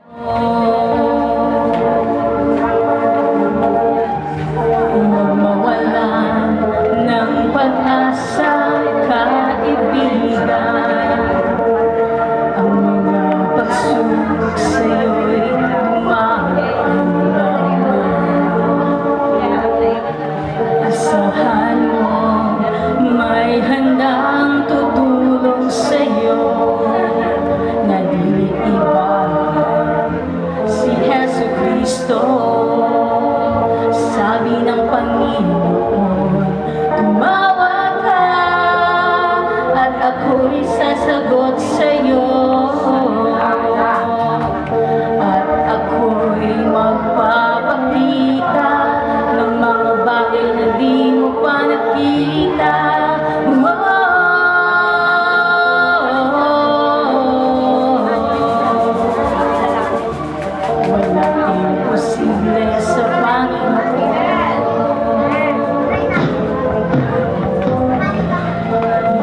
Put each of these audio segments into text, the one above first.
Huwag mawalan ng pag-asa, kaibigan. Ang mga pagsubok sa'yo'y dumaan lamang. Asahan mo, may handang tutulong sa'yo na di iba, si Jesucristo. Sabi ng Panginoon, tumawag ka at ako'y sasagot sa'yo, at ako'y magpapakita ng mga bagay na di mo pa nakita. Walang imposible sa Panginoon.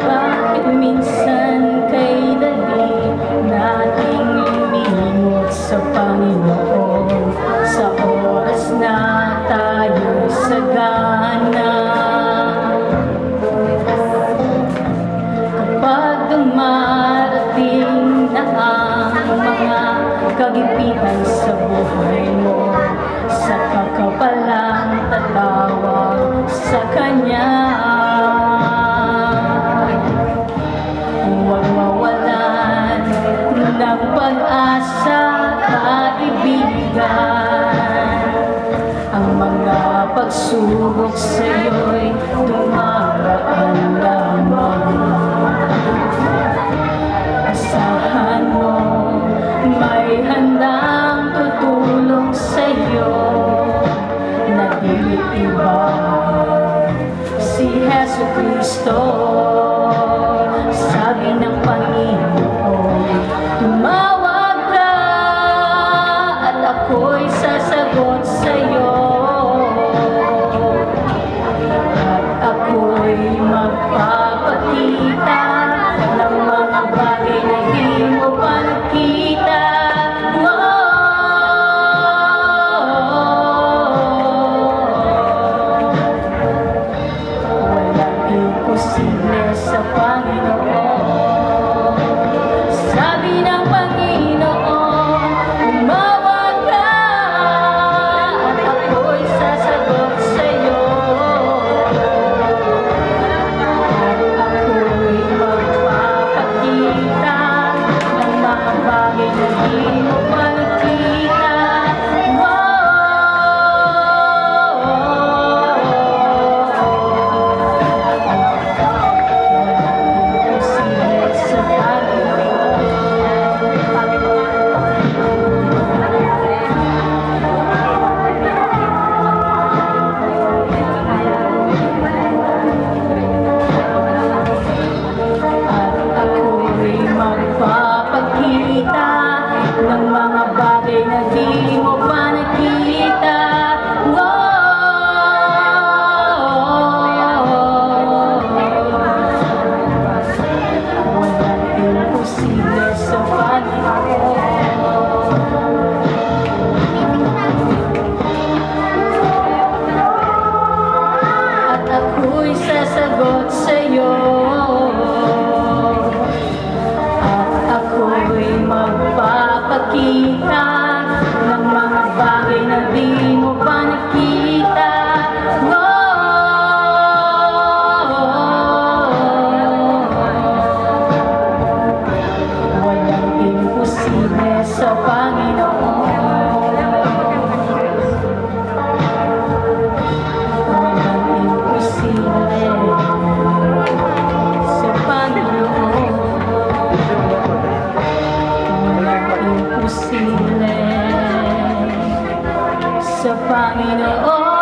Bakit minsan kay dali nating lumimot sa Panginoon sa oras na tayo'y sagana? Kapag dumarating na ang mga kagipitan sa buhay mo, saka ka palang tatawag sa Kanya. Huwag mawalan ng pag-asa, kaibigan. Ang mga pagsubok sa'yo'y dumaraan lamang. Asahan mo, may handang tutulong sa'yo na di iba, si Jesucristo. Sabi ng Panginoon, tumawag ka at ako'y sasagot sa'yo, at ako'y magpapakita ng mga bagay na di mo pa nakita. Walang imposible sa Panginoon. Sabi ng Panginoon, tumawag ka at ako'y sasagot sa'yo, at ako'y magpapakita ng mga bagay na di mo pa nakita. Magpapakita ng mga bagay na di mo pa nakita. Walang imposible sa Panginoon. At ako'y sasagot sa'yo, ako'y magpapakita ng mga bagay na di mo pa nakita. Walang imposible sa Panginoon. Walang imposible sa Panginoon. Imposible sa Panginoon.